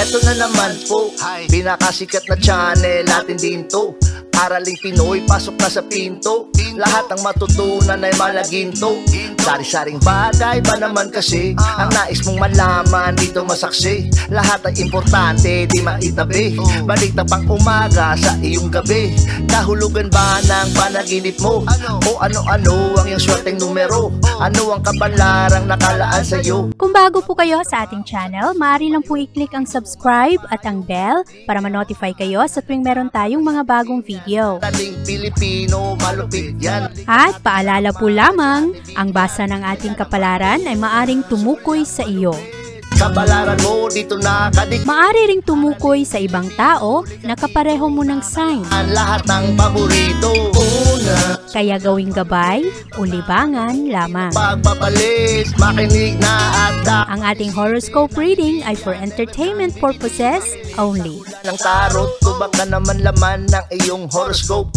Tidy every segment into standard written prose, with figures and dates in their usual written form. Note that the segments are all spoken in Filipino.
Eto na naman po, pinakasikat na channel natin din to. Araling Pinoy, pasok na sa pinto. Lahat ng matutunan ay malaginto. Sari-saring bagay ba naman kasi ang nais mong malaman dito masaksi. Lahat ay importante, di maitabi. Balik na pang umaga sa iyong gabi. Kahulugan ba ng panaginip mo? O ano-ano ang iyong swerteng numero? Ano ang kabalarang nakalaan sa'yo? Kung bago po kayo sa ating channel, maaari lang po i-click ang subscribe at ang bell para ma-notify kayo sa tuwing meron tayong mga bagong video. Taling Pilipino, malupit yan. At paalala po lamang, ang basa ng ating kapalaran ay maaring tumukoy sa iyo. Kabalaran mo dito nakadik. Maaari ring tumukoy sa ibang tao na kapareho mo ng sign. Ang lahat ng paborito. Una, Kaya gawing gabay o libangan lamang. pagpapalis, makinig na at Ang ating horoscope reading ay for entertainment purposes only. ng tarot. Tubak na naman laman ng iyong horoscope.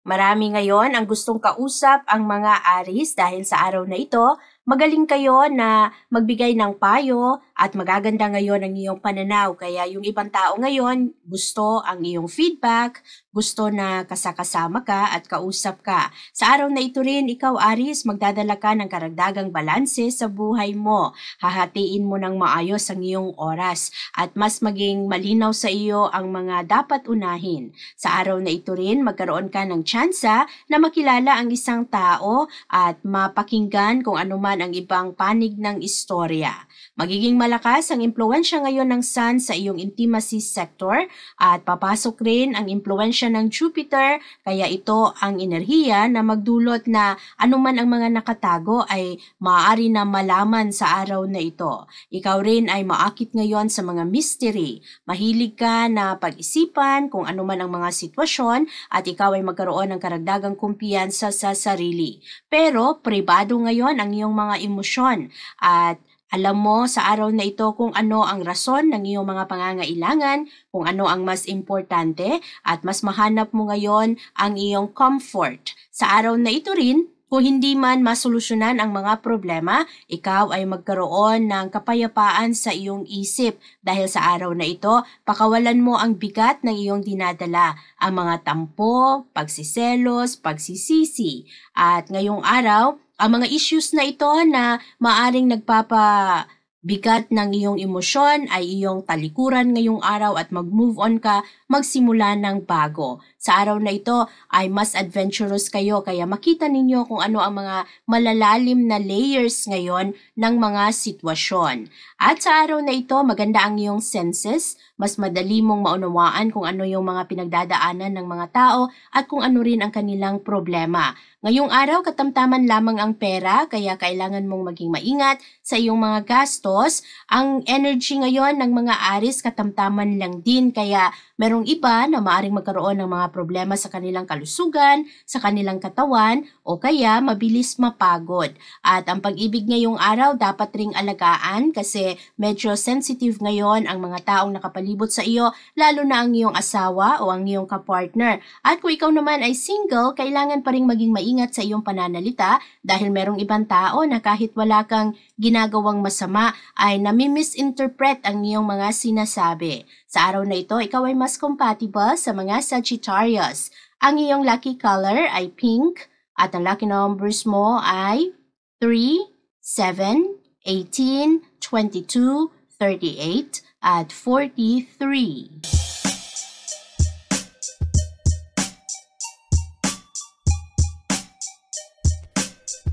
Marami ngayon ang gustong kausap ang mga Aries dahil sa araw na ito, magaling kayo na magbigay ng payo at magaganda ngayon ang iyong pananaw. Kaya yung ibang tao ngayon, gusto ang iyong feedback, gusto na kasama ka at kausap ka. Sa araw na ito rin, ikaw Aries, magdadala ka ng karagdagang balanse sa buhay mo. Hahatiin mo ng maayos ang iyong oras at mas maging malinaw sa iyo ang mga dapat unahin. Sa araw na ito rin, magkaroon ka ng tsansa na makilala ang isang tao at mapakinggan kung ano man ang ibang panig ng istorya. Magiging malakas ang impluwensya ngayon ng Sun sa iyong intimacy sector at papasok rin ang impluwensya ng Jupiter, kaya ito ang enerhiya na magdulot na anuman ang mga nakatago ay maaari na malaman sa araw na ito. Ikaw rin ay maakit ngayon sa mga mystery. Mahilig ka na pag-isipan kung anuman ang mga sitwasyon at ikaw ay magkaroon ng karagdagang kumpiyansa sa sarili. Pero pribado ngayon ang iyong mga emosyon at alam mo sa araw na ito kung ano ang rason ng iyong mga pangangailangan, kung ano ang mas importante at mas mahanap mo ngayon ang iyong comfort. Sa araw na ito rin, kung hindi man masolusyonan ang mga problema, ikaw ay magkaroon ng kapayapaan sa iyong isip dahil sa araw na ito, pakawalan mo ang bigat ng iyong dinadala, ang mga tampo, pagsiselos, pagsisisi. At ngayong araw, ang mga issues na ito na maaring nagpapabigat ng iyong emosyon ay iyong talikuran ngayong araw at mag-move on ka, magsimula ng bago. Sa araw na ito ay mas adventurous kayo kaya makita ninyo kung ano ang mga malalalim na layers ngayon ng mga sitwasyon. At sa araw na ito maganda ang iyong senses, mas madali mong maunawaan kung ano yung mga pinagdadaanan ng mga tao at kung ano rin ang kanilang problema. Ngayong araw, katamtaman lamang ang pera, kaya kailangan mong maging maingat sa iyong mga gastos. Ang energy ngayon ng mga Aries, katamtaman lang din, kaya merong iba na maaring magkaroon ng mga problema sa kanilang kalusugan, sa kanilang katawan, o kaya mabilis mapagod. At ang pag-ibig ngayong araw, dapat ring alagaan kasi medyo sensitive ngayon ang mga taong nakapalibot sa iyo, lalo na ang iyong asawa o ang iyong kapartner. At kung ikaw naman ay single, kailangan pa ring maging maingat sa iyong pananalita dahil merong ibang tao na kahit wala kang ginagawang masama ay nami-misinterpret ang iyong mga sinasabi. Sa araw na ito, ikaw ay mas compatible sa mga Sagittarius. Ang iyong lucky color ay pink at ang lucky numbers mo ay 3, 7, 18, 22, 38 at 43.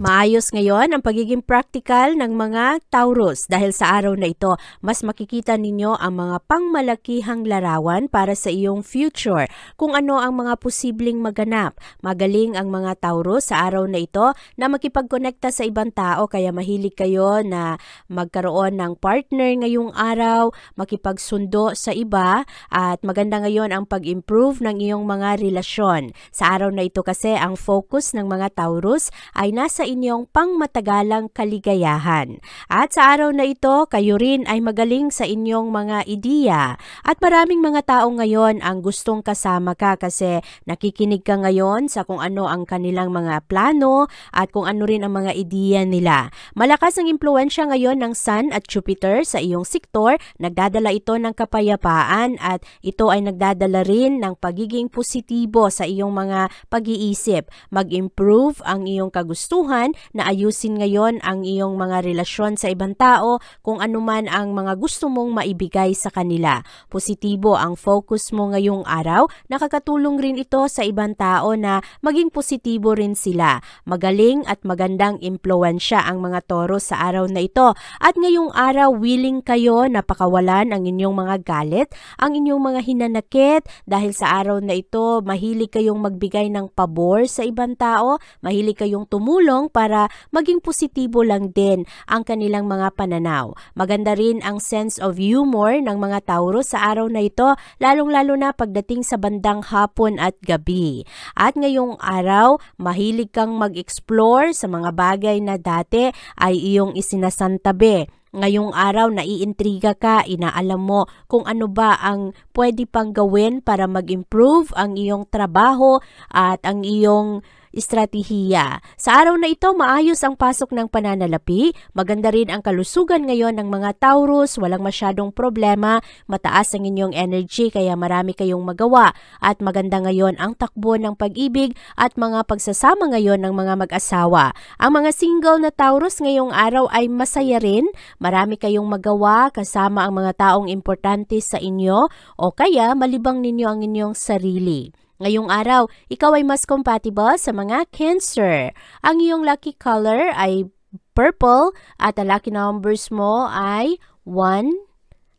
Maayos ngayon ang pagiging practical ng mga Taurus dahil sa araw na ito, mas makikita ninyo ang mga pangmalakihang larawan para sa iyong future, kung ano ang mga posibleng maganap. Magaling ang mga Taurus sa araw na ito na makipagkonekta sa ibang tao kaya mahilig kayo na magkaroon ng partner ngayong araw, makipagsundo sa iba at maganda ngayon ang pag-improve ng iyong mga relasyon. Sa araw na ito kasi ang focus ng mga Taurus ay nasa inyong pangmatagalang kaligayahan. At sa araw na ito, kayo rin ay magaling sa inyong mga ideya. At maraming mga tao ngayon ang gustong kasama ka kasi nakikinig ka ngayon sa kung ano ang kanilang mga plano at kung ano rin ang mga ideya nila. Malakas ang impluwensya ngayon ng Sun at Jupiter sa iyong sektor. Nagdadala ito ng kapayapaan at ito ay nagdadala rin ng pagiging positibo sa iyong mga pag-iisip. Mag-improve ang iyong kagustuhan na ayusin ngayon ang iyong mga relasyon sa ibang tao kung anuman ang mga gusto mong maibigay sa kanila. Positibo ang focus mo ngayong araw. Nakakatulong rin ito sa ibang tao na maging positibo rin sila. Magaling at magandang impluwensya ang mga Taurus sa araw na ito. At ngayong araw, willing kayo na pakawalan ang inyong mga galit, ang inyong mga hinanakit dahil sa araw na ito, mahilig kayong magbigay ng pabor sa ibang tao, mahilig kayong tumulong para maging positibo lang din ang kanilang mga pananaw. Maganda rin ang sense of humor ng mga Taurus sa araw na ito, lalong-lalo na pagdating sa bandang hapon at gabi. At ngayong araw, mahilig kang mag-explore sa mga bagay na dati ay iyong isinasantabi. Ngayong araw, naiintriga ka, inaalam mo kung ano ba ang pwede pang gawin para mag-improve ang iyong trabaho at ang iyong estratehiya. Sa araw na ito, maayos ang pasok ng pananalapi. Maganda rin ang kalusugan ngayon ng mga Taurus. Walang masyadong problema. Mataas ang inyong energy kaya marami kayong magawa. At maganda ngayon ang takbo ng pag-ibig at mga pagsasama ngayon ng mga mag-asawa. Ang mga single na Taurus ngayong araw ay masaya rin. Marami kayong magawa kasama ang mga taong importante sa inyo o kaya malibang ninyo ang inyong sarili. Ngayong araw, ikaw ay mas compatible sa mga Cancer. Ang iyong lucky color ay purple at ang lucky numbers mo ay 1,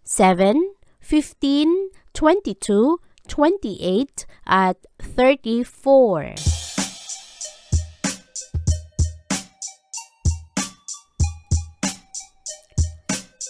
7, 15, 22, 28 at 34.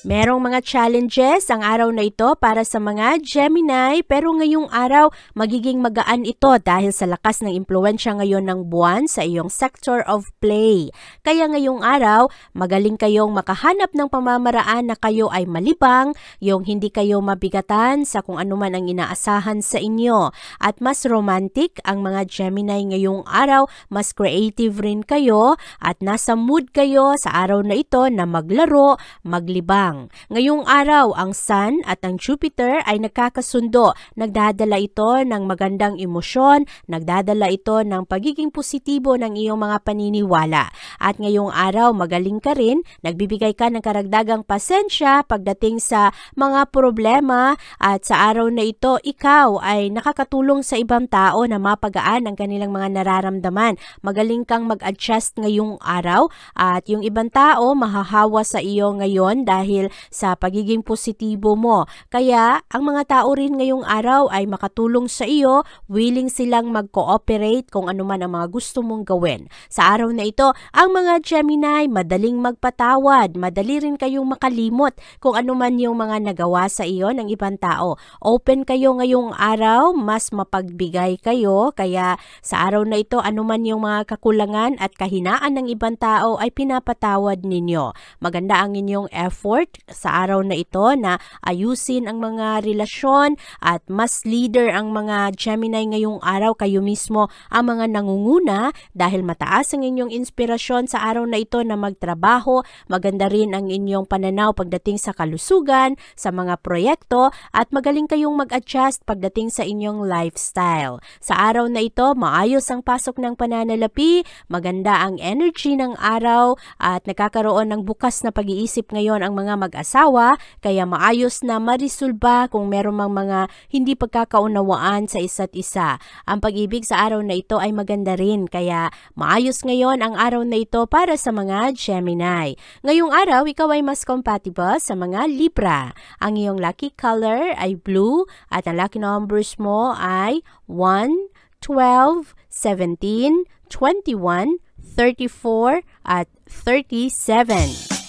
Merong mga challenges ang araw na ito para sa mga Gemini pero ngayong araw magiging magaan ito dahil sa lakas ng impluwensya ngayon ng buwan sa iyong sector of play. Kaya ngayong araw magaling kayong makahanap ng pamamaraan na kayo ay malibang, yung hindi kayo mabigatan sa kung ano man ang inaasahan sa inyo. At mas romantic ang mga Gemini ngayong araw, mas creative rin kayo at nasa mood kayo sa araw na ito na maglaro, maglibang. Ngayong araw, ang Sun at ang Jupiter ay nagkakasundo. Nagdadala ito ng magandang emosyon, nagdadala ito ng pagiging positibo ng iyong mga paniniwala. At ngayong araw, magaling ka rin, nagbibigay ka ng karagdagang pasensya pagdating sa mga problema at sa araw na ito, ikaw ay nakakatulong sa ibang tao na mapagaan ang kanilang mga nararamdaman. Magaling kang mag-adjust ngayong araw at yung ibang tao mahahawa sa iyo ngayon dahil sa pagiging positibo mo. Kaya, ang mga tao rin ngayong araw ay makatulong sa iyo, willing silang mag-cooperate kung ano man ang mga gusto mong gawin. Sa araw na ito, ang mga Gemini madaling magpatawad, madali rin kayong makalimot kung ano man yung mga nagawa sa iyo ng ibang tao. Open kayo ngayong araw, mas mapagbigay kayo, kaya sa araw na ito, ano man yung mga kakulangan at kahinaan ng ibang tao ay pinapatawad ninyo. Maganda ang inyong effort sa araw na ito na ayusin ang mga relasyon at mas leader ang mga Gemini ngayong araw. Kayo mismo ang mga nangunguna dahil mataas ang inyong inspirasyon sa araw na ito na magtrabaho. Maganda rin ang inyong pananaw pagdating sa kalusugan, sa mga proyekto at magaling kayong mag-adjust pagdating sa inyong lifestyle. Sa araw na ito, maayos ang pasok ng pananalapi, maganda ang energy ng araw at nakakaroon ng bukas na pag-iisip ngayon ang mga mag-asawa, kaya maayos na marisolba kung meron mang mga hindi pagkakaunawaan sa isa't isa. Ang pag-ibig sa araw na ito ay maganda rin, kaya maayos ngayon ang araw na ito para sa mga Gemini. Ngayong araw, ikaw ay mas compatible sa mga Libra. Ang iyong lucky color ay blue at ang lucky numbers mo ay 1, 12, 17, 21, 34 at 37.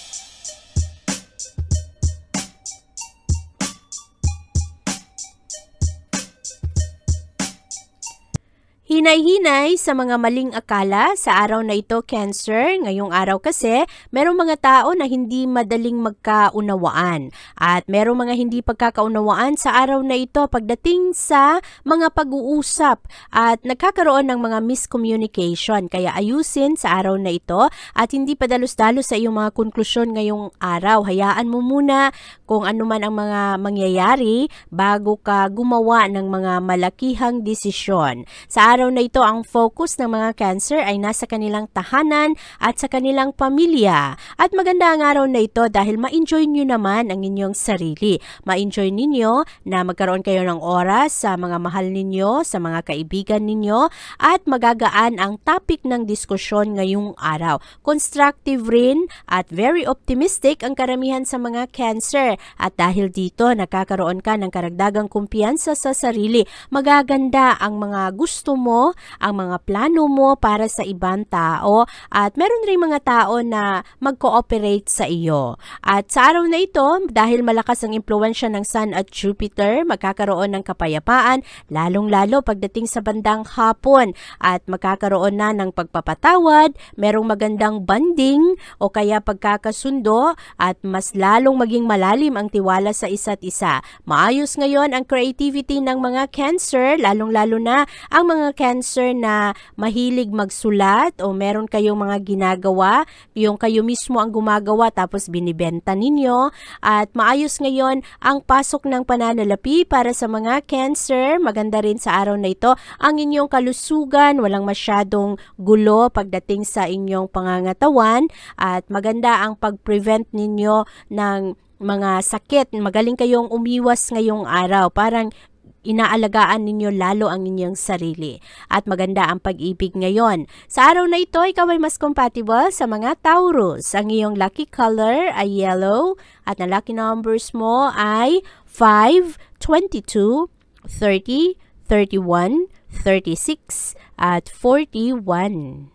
Hinay-hinay sa mga maling akala sa araw na ito, Cancer. Ngayong araw kasi, merong mga tao na hindi madaling magkaunawaan. At merong mga hindi pagkakaunawaan sa araw na ito pagdating sa mga pag-uusap. At nagkakaroon ng mga miscommunication. Kaya ayusin sa araw na ito at hindi padalos-dalos sa iyong mga konklusyon ngayong araw. Hayaan mo muna kung ano man ang mga mangyayari bago ka gumawa ng mga malakihang desisyon. Sa araw na ito, ang focus ng mga Cancer ay nasa kanilang tahanan at sa kanilang pamilya. At maganda ang araw na ito dahil ma-enjoy nyo naman ang inyong sarili. Ma-enjoy ninyo na magkaroon kayo ng oras sa mga mahal ninyo, sa mga kaibigan ninyo, at magagaan ang topic ng diskusyon ngayong araw. Constructive rin at very optimistic ang karamihan sa mga Cancer. At dahil dito, nakakaroon ka ng karagdagang kumpiyansa sa sarili. Magaganda ang mga gusto mo, ang mga plano mo para sa ibang tao, at meron ring mga tao na mag-cooperate sa iyo. At sa araw na ito, dahil malakas ang impluwensya ng Sun at Jupiter, magkakaroon ng kapayapaan, lalong-lalo pagdating sa bandang hapon, at magkakaroon na ng pagpapatawad, merong magandang bonding o kaya pagkakasundo, at mas lalong maging malalim ang tiwala sa isa't isa. Maayos ngayon ang creativity ng mga Cancer, lalong-lalo na ang mga Cancer na mahilig magsulat o meron kayong mga ginagawa, yung kayo mismo ang gumagawa tapos binibenta ninyo. At maayos ngayon ang pasok ng pananalapi para sa mga Cancer. Maganda rin sa araw na ito ang inyong kalusugan, walang masyadong gulo pagdating sa inyong pangangatawan, at maganda ang pag-prevent ninyo ng mga sakit. Magaling kayong umiwas ngayong araw. Parang inaalagaan ninyo lalo ang inyong sarili. At maganda ang pag-ibig ngayon. Sa araw na ito, ikaw ay mas compatible sa mga Taurus. Ang iyong lucky color ay yellow at ang lucky numbers mo ay 5, 22, 30, 31, 36 at 41.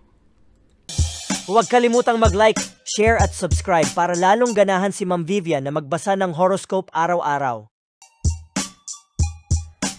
Huwag kalimutang mag-like, share at subscribe para lalong ganahan si Ma'am Vivian na magbasa ng horoscope araw-araw.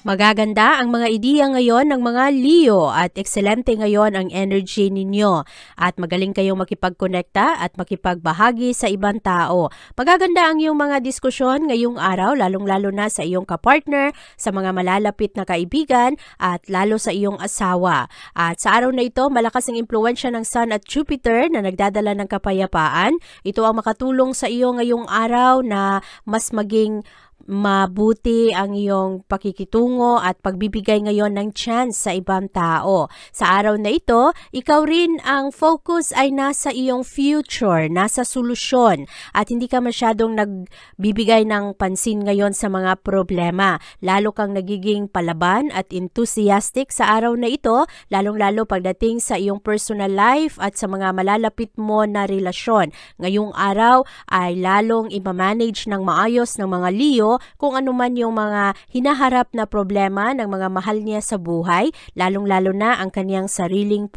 Magaganda ang mga ideya ngayon ng mga Leo at ekselente ngayon ang energy ninyo at magaling kayong makipagkonekta at makipagbahagi sa ibang tao. Magaganda ang iyong mga diskusyon ngayong araw, lalong-lalo na sa iyong kapartner, sa mga malalapit na kaibigan at lalo sa iyong asawa. At sa araw na ito, malakas ang impluwensya ng Sun at Jupiter na nagdadala ng kapayapaan. Ito ang makatulong sa iyo ngayong araw na mas maging mabuti ang iyong pakikitungo at pagbibigay ngayon ng chance sa ibang tao. Sa araw na ito, ikaw rin ang focus ay nasa iyong future, nasa solusyon, at hindi ka masyadong nagbibigay ng pansin ngayon sa mga problema. Lalo kang nagiging palaban at enthusiastic sa araw na ito, lalong-lalo pagdating sa iyong personal life at sa mga malalapit mo na relasyon. Ngayong araw ay lalong imamanage ng maayos ng mga Leo kung ano man yung mga hinaharap na problema ng mga mahal niya sa buhay, lalong-lalo na ang kaniyang sariling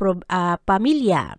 pamilya.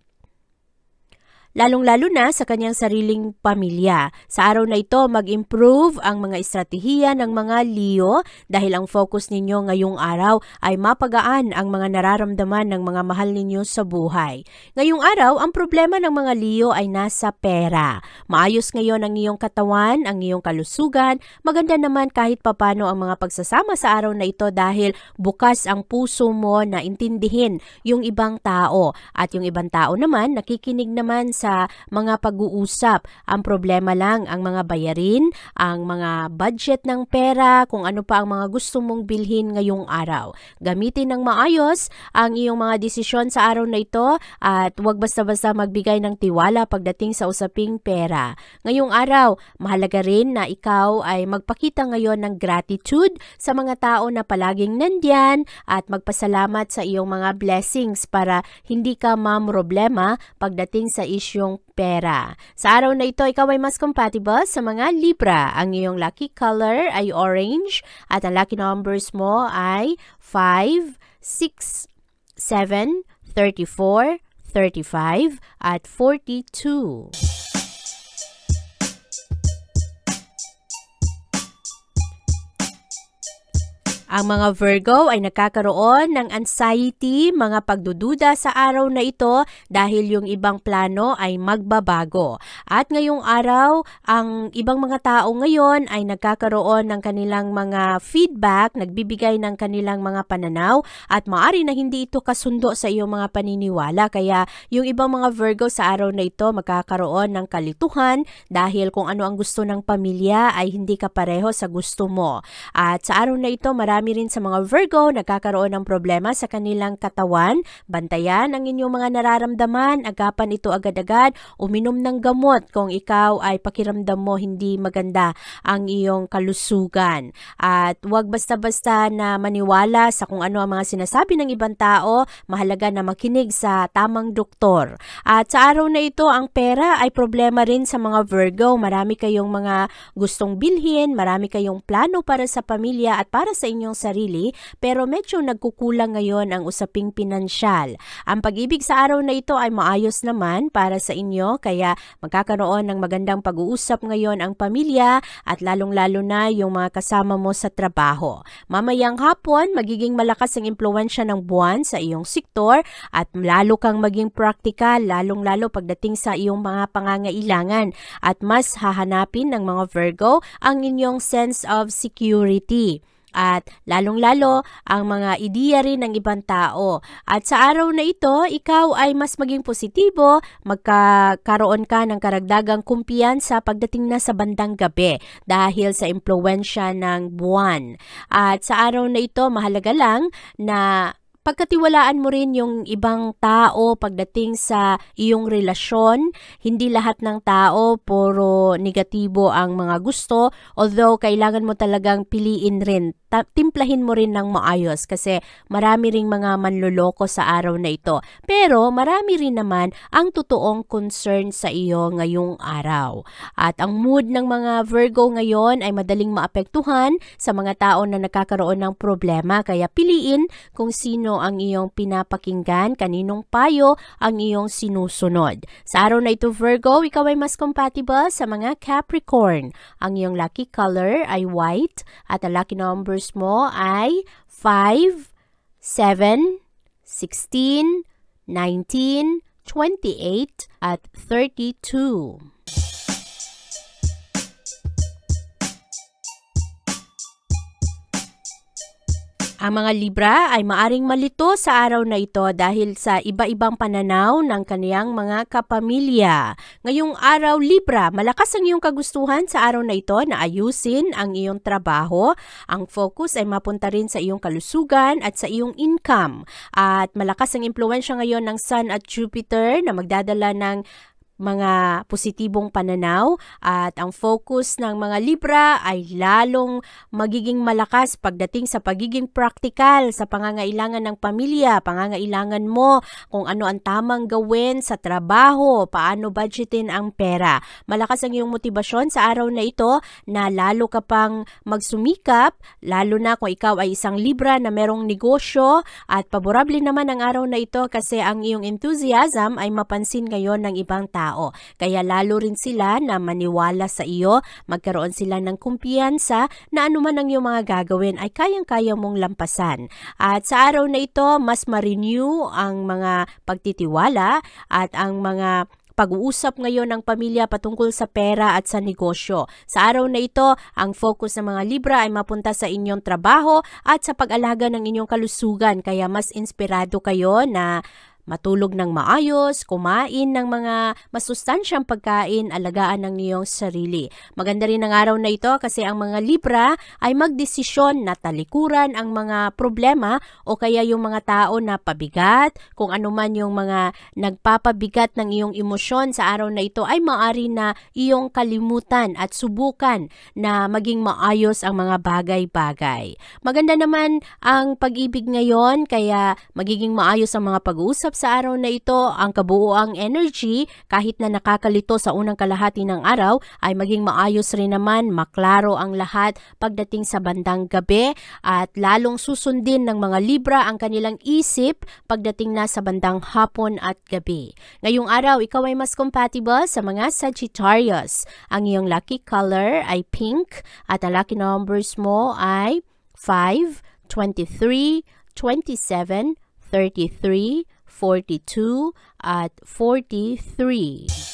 Lalong-lalo na sa kanyang sariling pamilya. Sa araw na ito, mag-improve ang mga estratehiya ng mga Leo dahil ang focus ninyo ngayong araw ay mapagaan ang mga nararamdaman ng mga mahal ninyo sa buhay. Ngayong araw, ang problema ng mga Leo ay nasa pera. Maayos ngayon ang iyong katawan, ang iyong kalusugan. Maganda naman kahit papano ang mga pagsasama sa araw na ito dahil bukas ang puso mo na intindihin yung ibang tao. At yung ibang tao naman, nakikinig naman sa mga pag-uusap. Ang problema lang ang mga bayarin, ang mga budget ng pera, kung ano pa ang mga gusto mong bilhin ngayong araw. Gamitin ng maayos ang iyong mga desisyon sa araw na ito at huwag basta-basta magbigay ng tiwala pagdating sa usaping pera. Ngayong araw, mahalaga rin na ikaw ay magpakita ngayon ng gratitude sa mga tao na palaging nandyan at magpasalamat sa iyong mga blessings para hindi ka mamroblema pagdating sa isyong pera. Sa araw na ito, ikaw ay mas compatible sa mga Libra. Ang iyong lucky color ay orange at ang lucky numbers mo ay 5, 6, 7, 34, 35 at 42. Ang mga Virgo ay nagkakaroon ng anxiety, mga pagdududa sa araw na ito dahil yung ibang plano ay magbabago. At ngayong araw, ang ibang mga tao ngayon ay nagkakaroon ng kanilang mga feedback, nagbibigay ng kanilang mga pananaw at maaari na hindi ito kasundo sa iyong mga paniniwala. Kaya yung ibang mga Virgo sa araw na ito magkakaroon ng kalituhan dahil kung ano ang gusto ng pamilya ay hindi kapareho sa gusto mo. At sa araw na ito, marami rin sa mga Virgo nagkakaroon ng problema sa kanilang katawan. Bantayan ang inyong mga nararamdaman, agapan ito agad-agad, uminom ng gamot kung ikaw ay pakiramdam mo hindi maganda ang iyong kalusugan. At huwag basta-basta na maniwala sa kung ano ang mga sinasabi ng ibang tao, mahalaga na makinig sa tamang doktor. At sa araw na ito, ang pera ay problema rin sa mga Virgo. Marami kayong mga gustong bilhin, marami kayong plano para sa pamilya at para sa inyong sarili, pero medyo nagkukulang ngayon ang usaping pinansyal. Ang pag-ibig sa araw na ito ay maayos naman para sa inyo, kaya magkakaroon ng magandang pag-uusap ngayon ang pamilya at lalong-lalo na yung mga kasama mo sa trabaho. Mamayang hapon, magiging malakas ang impluwensya ng buwan sa iyong sektor at lalo kang maging practical, lalong-lalo pagdating sa iyong mga pangangailangan at mas hahanapin ng mga Virgo ang inyong sense of security. At lalong-lalo ang mga ideya rin ng ibang tao. At sa araw na ito, ikaw ay mas maging positibo, magkakaroon ka ng karagdagang kumpiyansa pagdating na sa bandang gabi dahil sa impluwensya ng buwan. At sa araw na ito, mahalaga lang na pagkatiwalaan mo rin yung ibang tao pagdating sa iyong relasyon. Hindi lahat ng tao puro negatibo ang mga gusto, although kailangan mo talagang piliin rin. Timplahin mo rin ng maayos kasi marami ring mga manloloko sa araw na ito. Pero marami rin naman ang totoong concern sa iyo ngayong araw. At ang mood ng mga Virgo ngayon ay madaling maapektuhan sa mga tao na nakakaroon ng problema. Kaya piliin kung sino ang iyong pinapakinggan, kaninong payo ang iyong sinusunod. Sa araw na ito Virgo, ikaw ay mas compatible sa mga Capricorn. Ang iyong lucky color ay white at ang lucky numbers mo ay 5, 7, 16, 19, 28 at 32. Ang mga Libra ay maaring malito sa araw na ito dahil sa iba-ibang pananaw ng kaniyang mga kapamilya. Ngayong araw, Libra, malakas ang iyong kagustuhan sa araw na ito na ayusin ang iyong trabaho. Ang focus ay mapunta rin sa iyong kalusugan at sa iyong income. At malakas ang impluwensya ngayon ng Sun at Jupiter na magdadala ng mga positibong pananaw at ang focus ng mga Libra ay lalong magiging malakas pagdating sa pagiging practical sa pangangailangan ng pamilya, pangangailangan mo kung ano ang tamang gawin sa trabaho, paano budgetin ang pera. Malakas ang iyong motibasyon sa araw na ito na lalo ka pang magsumikap, lalo na kung ikaw ay isang Libra na merong negosyo at paborable naman ang araw na ito kasi ang iyong enthusiasm ay mapansin ngayon ng ibang tao. Kaya lalo rin sila na maniwala sa iyo, magkaroon sila ng kumpiyansa na anuman ang iyong mga gagawin ay kayang-kaya mong lampasan. At sa araw na ito, mas ma-renew ang mga pagtitiwala at ang mga pag-uusap ngayon ng pamilya patungkol sa pera at sa negosyo. Sa araw na ito, ang focus ng mga Libra ay mapunta sa inyong trabaho at sa pag-alaga ng inyong kalusugan. Kaya mas inspirado kayo na matulog ng maayos, kumain ng mga masustansyang pagkain, alagaan ng iyong sarili. Maganda rin ang araw na ito kasi ang mga Libra ay magdesisyon na talikuran ang mga problema o kaya yung mga tao na pabigat, kung ano man yung mga nagpapabigat ng iyong emosyon sa araw na ito ay maaari na iyong kalimutan at subukan na maging maayos ang mga bagay-bagay. Maganda naman ang pag-ibig ngayon kaya magiging maayos ang mga pag-uusap sa araw na ito. Ang kabuuang energy kahit na nakakalito sa unang kalahati ng araw ay maging maayos rin naman, maklaro ang lahat pagdating sa bandang gabi at lalong susundin ng mga Libra ang kanilang isip pagdating na sa bandang hapon at gabi. Ngayong araw, ikaw ay mas compatible sa mga Sagittarius. Ang iyong lucky color ay pink at ang lucky numbers mo ay 5, 23, 27, 33, 42, at 43.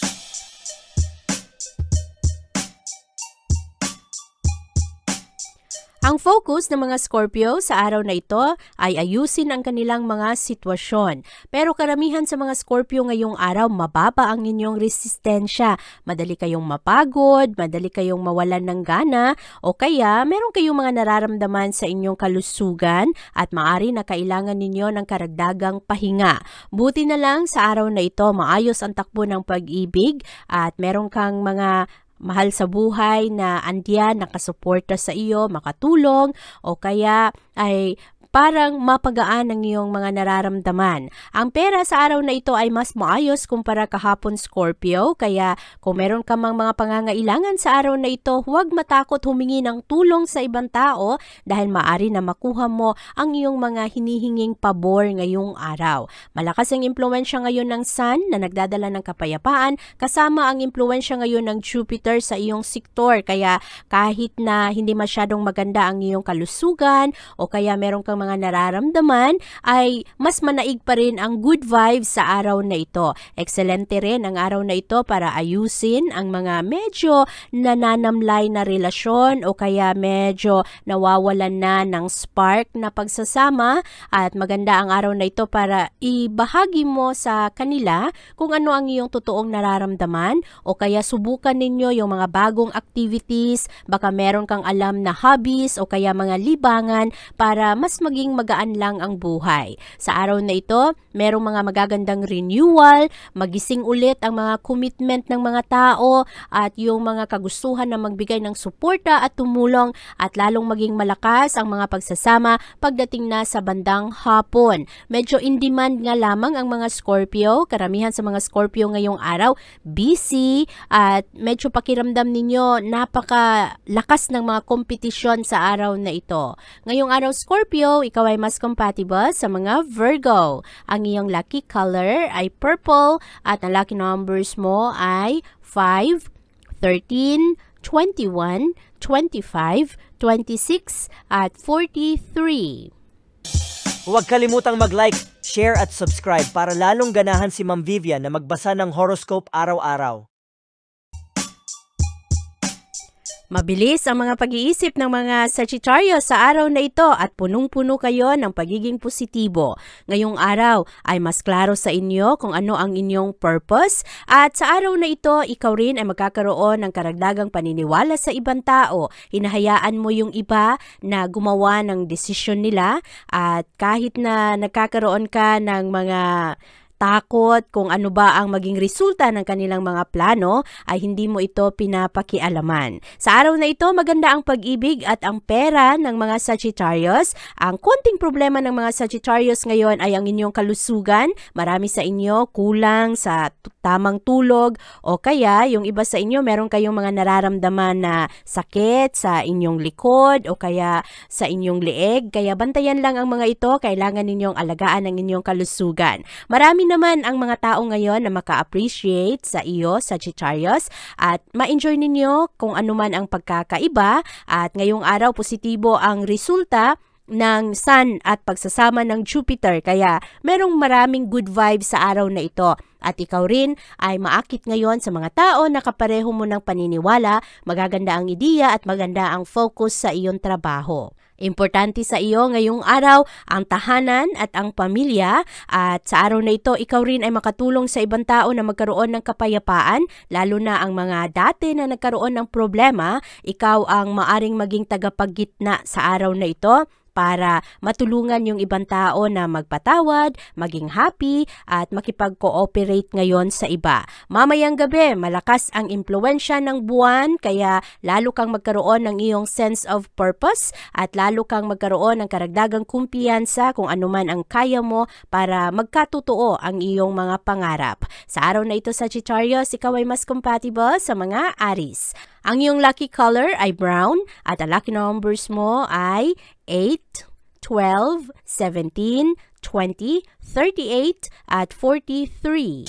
Ang focus ng mga Scorpio sa araw na ito ay ayusin ang kanilang mga sitwasyon. Pero karamihan sa mga Scorpio ngayong araw, mababa ang inyong resistensya. Madali kayong mapagod, madali kayong mawalan ng gana, o kaya meron kayong mga nararamdaman sa inyong kalusugan at maaari na kailangan ninyo ng karagdagang pahinga. Buti na lang sa araw na ito, maayos ang takbo ng pag-ibig at meron kang mga mahal sa buhay na andiyan, nakasuporta sa iyo, makatulong, o kaya ay parang mapagaan ang iyong mga nararamdaman. Ang pera sa araw na ito ay mas maayos kumpara kahapon, Scorpio, kaya kung meron ka mang mga pangangailangan sa araw na ito, huwag matakot humingi ng tulong sa ibang tao dahil maaari na makuha mo ang iyong mga hinihinging pabor ngayong araw. Malakas ang impluwensya ngayon ng Sun na nagdadala ng kapayapaan, kasama ang impluwensya ngayon ng Jupiter sa iyong sektor, kaya kahit na hindi masyadong maganda ang iyong kalusugan o kaya meron kang mga nararamdaman, ay mas manaig pa rin ang good vibes sa araw na ito. Excelente rin ang araw na ito para ayusin ang mga medyo nananamlay na relasyon o kaya medyo nawawalan na ng spark na pagsasama, at maganda ang araw na ito para ibahagi mo sa kanila kung ano ang iyong totoong nararamdaman o kaya subukan ninyo yung mga bagong activities, baka meron kang alam na hobbies o kaya mga libangan para mas maging magaan lang ang buhay. Sa araw na ito, merong mga magagandang renewal, magising ulit ang mga commitment ng mga tao at yung mga kagustuhan na magbigay ng suporta at tumulong, at lalong maging malakas ang mga pagsasama pagdating na sa bandang hapon. Medyo in demand nga lamang ang mga Scorpio. Karamihan sa mga Scorpio ngayong araw, busy at medyo pakiramdam ninyo napakalakas ng mga kompetisyon sa araw na ito. Ngayong araw, Scorpio, ikaw ay mas compatible sa mga Virgo. Ang iyong lucky color ay purple at ang lucky numbers mo ay 5, 13, 21, 25, 26, at 43. Huwag kalimutang mag-like, share at subscribe para lalong ganahan si Ma'am Vivian na magbasa ng horoscope araw-araw. Mabilis ang mga pag-iisip ng mga Sagittarius sa araw na ito at punong-puno kayo ng pagiging positibo. Ngayong araw ay mas klaro sa inyo kung ano ang inyong purpose, at sa araw na ito, ikaw rin ay magkakaroon ng karagdagang paniniwala sa ibang tao. Hinahayaan mo yung iba na gumawa ng desisyon nila, at kahit na nagkakaroon ka ng mga takot kung ano ba ang maging resulta ng kanilang mga plano, ay hindi mo ito pinapakialaman. Sa araw na ito, maganda ang pag-ibig at ang pera ng mga Sagittarius. Ang konting problema ng mga Sagittarius ngayon ay ang inyong kalusugan. Marami sa inyo kulang sa tamang tulog, o kaya yung iba sa inyo meron kayong mga nararamdaman na sakit sa inyong likod o kaya sa inyong leeg. Kaya bantayan lang ang mga ito, kailangan ninyong alagaan ang inyong kalusugan. Marami naman ang mga tao ngayon na maka-appreciate sa iyo, Sagittarius, at ma-enjoy ninyo kung ano man ang pagkakaiba, at ngayong araw positibo ang resulta ng Sun at pagsasama ng Jupiter, kaya merong maraming good vibes sa araw na ito. At ikaw rin ay maakit ngayon sa mga tao na kapareho mo ng paniniwala, magaganda ang ideya at maganda ang focus sa iyong trabaho. Importante sa iyo ngayong araw ang tahanan at ang pamilya, at sa araw na ito ikaw rin ay makatulong sa ibang tao na magkaroon ng kapayapaan, lalo na ang mga dati na nagkaroon ng problema. Ikaw ang maaring maging tagapaggitna sa araw na ito para matulungan yung ibang tao na magpatawad, maging happy, at makipag-cooperate ngayon sa iba. Mamayang gabi, malakas ang impluwensya ng buwan, kaya lalo kang magkaroon ng iyong sense of purpose at lalo kang magkaroon ng karagdagang kumpiyansa kung anuman ang kaya mo para magkatotoo ang iyong mga pangarap. Sa araw na ito, Sagittarius, ikaw ay mas compatible sa mga Aries. Ang iyong lucky color ay brown at ang lucky numbers mo ay 8, 12, 17, 20, 38, at 43.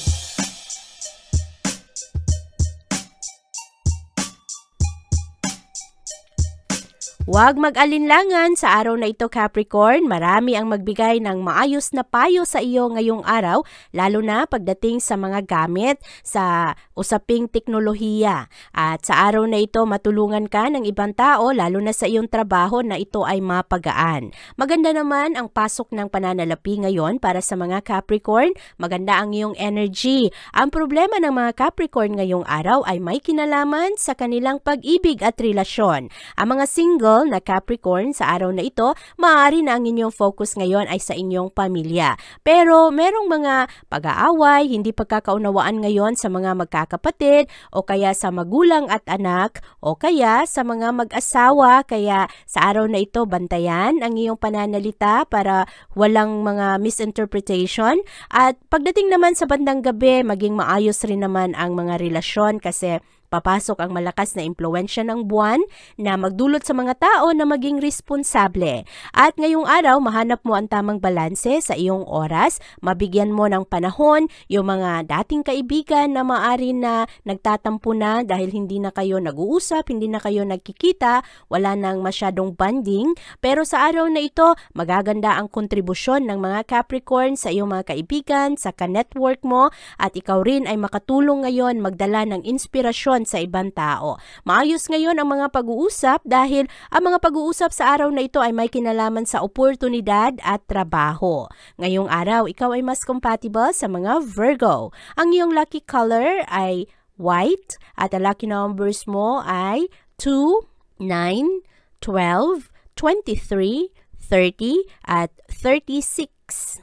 Huwag mag-alinlangan sa araw na ito, Capricorn. Marami ang magbigay ng maayos na payo sa iyo ngayong araw, lalo na pagdating sa mga gamit sa usaping teknolohiya. At sa araw na ito, matulungan ka ng ibang tao, lalo na sa iyong trabaho na ito ay mapagaan. Maganda naman ang pasok ng pananalapi ngayon para sa mga Capricorn. Maganda ang iyong energy. Ang problema ng mga Capricorn ngayong araw ay may kinalaman sa kanilang pag-ibig at relasyon. Ang mga single na Capricorn sa araw na ito, maaari na ang inyong focus ngayon ay sa inyong pamilya. Pero merong mga pag-aaway, hindi pagkakaunawaan ngayon sa mga magkakapatid o kaya sa magulang at anak o kaya sa mga mag-asawa. Kaya sa araw na ito, bantayan ang iyong pananalita para walang mga misinterpretation. At pagdating naman sa bandang gabi, maging maayos rin naman ang mga relasyon kasi papasok ang malakas na impluwensya ng buwan na magdulot sa mga tao na maging responsable. At ngayong araw, mahanap mo ang tamang balanse sa iyong oras, mabigyan mo ng panahon yung mga dating kaibigan na maaari na nagtatampo na dahil hindi na kayo nag-uusap, hindi na kayo nagkikita, wala nang masyadong bonding. Pero sa araw na ito, magaganda ang kontribusyon ng mga Capricorn sa iyong mga kaibigan, sa ka-network mo, at ikaw rin ay makatulong ngayon magdala ng inspirasyon sa ibang tao. Maayos ngayon ang mga pag-uusap dahil ang mga pag-uusap sa araw na ito ay may kinalaman sa oportunidad at trabaho. Ngayong araw, ikaw ay mas compatible sa mga Virgo. Ang iyong lucky color ay white at ang lucky numbers mo ay 2, 9, 12, 23, 30 at 36.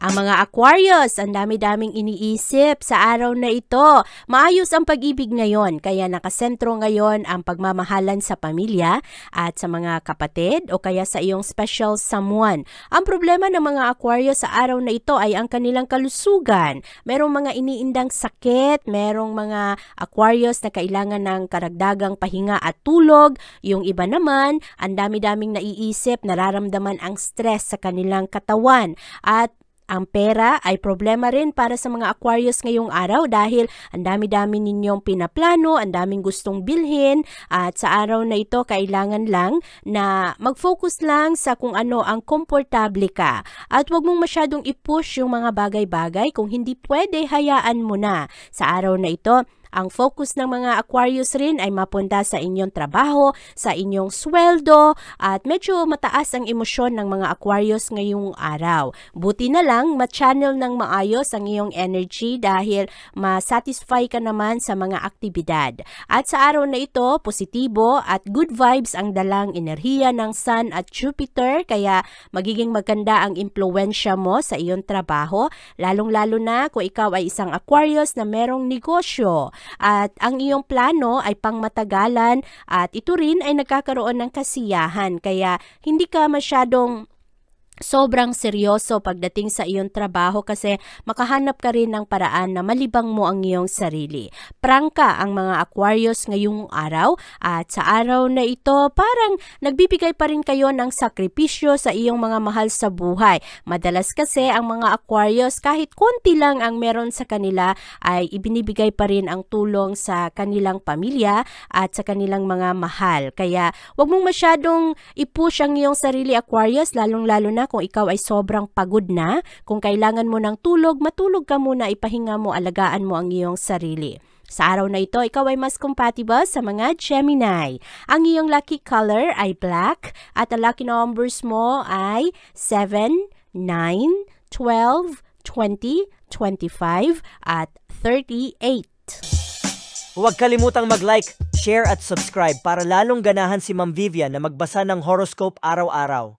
Ang mga Aquarius, ang dami-daming iniisip sa araw na ito. Maayos ang pag-ibig ngayon, kaya nakasentro ngayon ang pagmamahalan sa pamilya at sa mga kapatid o kaya sa iyong special someone. Ang problema ng mga Aquarius sa araw na ito ay ang kanilang kalusugan. Merong mga iniindang sakit, merong mga Aquarius na kailangan ng karagdagang pahinga at tulog. Yung iba naman, ang dami-daming naiisip, nararamdaman ang stress sa kanilang katawan. At ang pera ay problema rin para sa mga Aquarius ngayong araw dahil ang dami-dami ninyong pinaplano, ang daming gustong bilhin at sa araw na ito kailangan lang na mag-focus lang sa kung ano ang komportable ka at huwag mong masyadong i-push yung mga bagay-bagay. Kung hindi pwede, hayaan mo na. Sa araw na ito, ang focus ng mga Aquarius rin ay mapunta sa inyong trabaho, sa inyong sweldo, at medyo mataas ang emosyon ng mga Aquarius ngayong araw. Buti na lang, ma-channel ng maayos ang iyong energy dahil ma-satisfy ka naman sa mga aktibidad. At sa araw na ito, positibo at good vibes ang dalang enerhiya ng Sun at Jupiter, kaya magiging maganda ang impluwensya mo sa iyong trabaho, lalong-lalo na kung ikaw ay isang Aquarius na merong negosyo. At ang iyong plano ay pangmatagalan at ito rin ay nagkakaroon ng kasiyahan kaya hindi ka masyadong sobrang seryoso pagdating sa iyong trabaho kasi makahanap ka rin ng paraan na malibang mo ang iyong sarili. Prangka ang mga Aquarius ngayong araw at sa araw na ito parang nagbibigay pa rin kayo ng sakripisyo sa iyong mga mahal sa buhay. Madalas kasi ang mga Aquarius kahit konti lang ang meron sa kanila ay ibinibigay pa rin ang tulong sa kanilang pamilya at sa kanilang mga mahal. Kaya wag mong masyadong i-push ang iyong sarili Aquarius lalong-lalo na kung ikaw ay sobrang pagod na, kung kailangan mo ng tulog, matulog ka muna, ipahinga mo, alagaan mo ang iyong sarili. Sa araw na ito, ikaw ay mas compatible sa mga Gemini. Ang iyong lucky color ay black at ang lucky numbers mo ay 7, 9, 12, 20, 25 at 38. Huwag kalimutang mag-like, share at subscribe para lalong ganahan si Ma'am Vivian na magbasa ng horoscope araw-araw.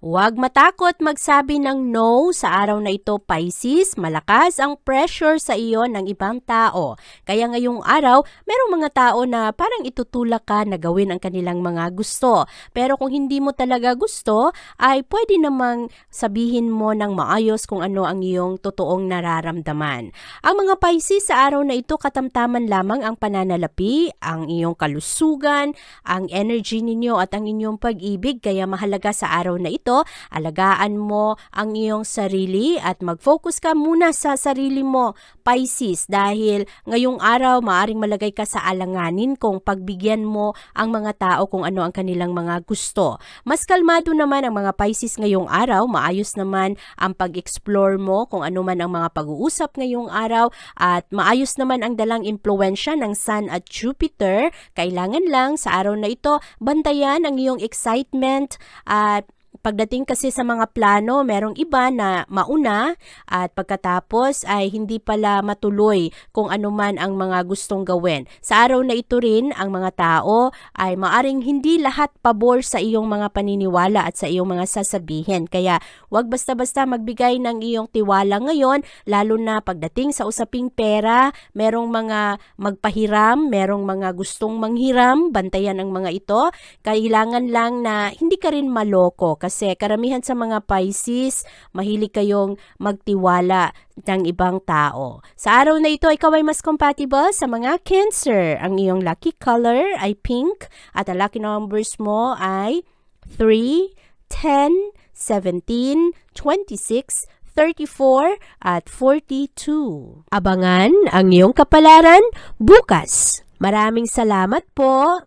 Huwag matakot magsabi ng no sa araw na ito, Pisces. Malakas ang pressure sa iyo ng ibang tao. Kaya ngayong araw, merong mga tao na parang itutulak ka na gawin ang kanilang mga gusto. Pero kung hindi mo talaga gusto, ay pwede namang sabihin mo ng maayos kung ano ang iyong totoong nararamdaman. Ang mga Pisces sa araw na ito, katamtaman lamang ang pananalapi, ang iyong kalusugan, ang energy ninyo at ang inyong pag-ibig. Kaya mahalaga sa araw na ito ito, alagaan mo ang iyong sarili at mag-focus ka muna sa sarili mo, Pisces, dahil ngayong araw maaring malagay ka sa alanganin kung pagbigyan mo ang mga tao kung ano ang kanilang mga gusto. Mas kalmado naman ang mga Pisces ngayong araw, maayos naman ang pag-explore mo kung ano man ang mga pag-uusap ngayong araw at maayos naman ang dalang impluwensya ng Sun at Jupiter. Kailangan lang sa araw na ito, bantayan ang iyong excitement at pagdating kasi sa mga plano, merong iba na mauna at pagkatapos ay hindi pala matuloy kung ano man ang mga gustong gawin. Sa araw na ito rin, ang mga tao ay maaring hindi lahat pabor sa iyong mga paniniwala at sa iyong mga sasabihin. Kaya wag basta-basta magbigay ng iyong tiwala ngayon, lalo na pagdating sa usaping pera, merong mga magpahiram, merong mga gustong manghiram, bantayan ang mga ito. Kailangan lang na hindi ka rin maloko kasi karamihan sa mga Pisces, mahilig kayong magtiwala ng ibang tao. Sa araw na ito, ikaw ay mas compatible sa mga Cancer. Ang iyong lucky color ay pink at ang lucky numbers mo ay 3, 10, 17, 26, 34 at 42. Abangan ang iyong kapalaran bukas. Maraming salamat po.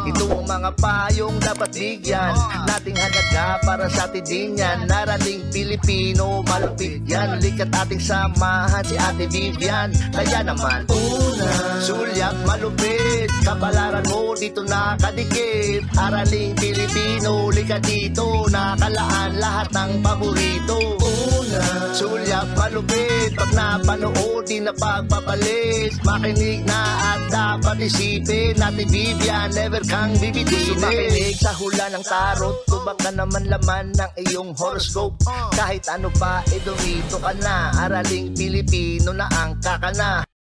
Ito ang mga payong dapat bigyan nating halaga para sa atin din yan. Narating Pilipino, malupit yan. Likat ating samahan si Ate Vivian. Kaya naman, una, sulyap malupit, kapalaran mo dito nakadikit. Araling Pilipino, likat dito, nakalaan lahat ng paborito. Una, sulyap malupit, pag napanood di na pagpapalit. Makinig na at dapat isipin, Ate Vivian, never kang bibitinin. Makinig sa hula ng tarot, tubak ka naman laman ng iyong horoscope. Kahit ano pa, dumito ka na. Araling Pilipino na ang kakana.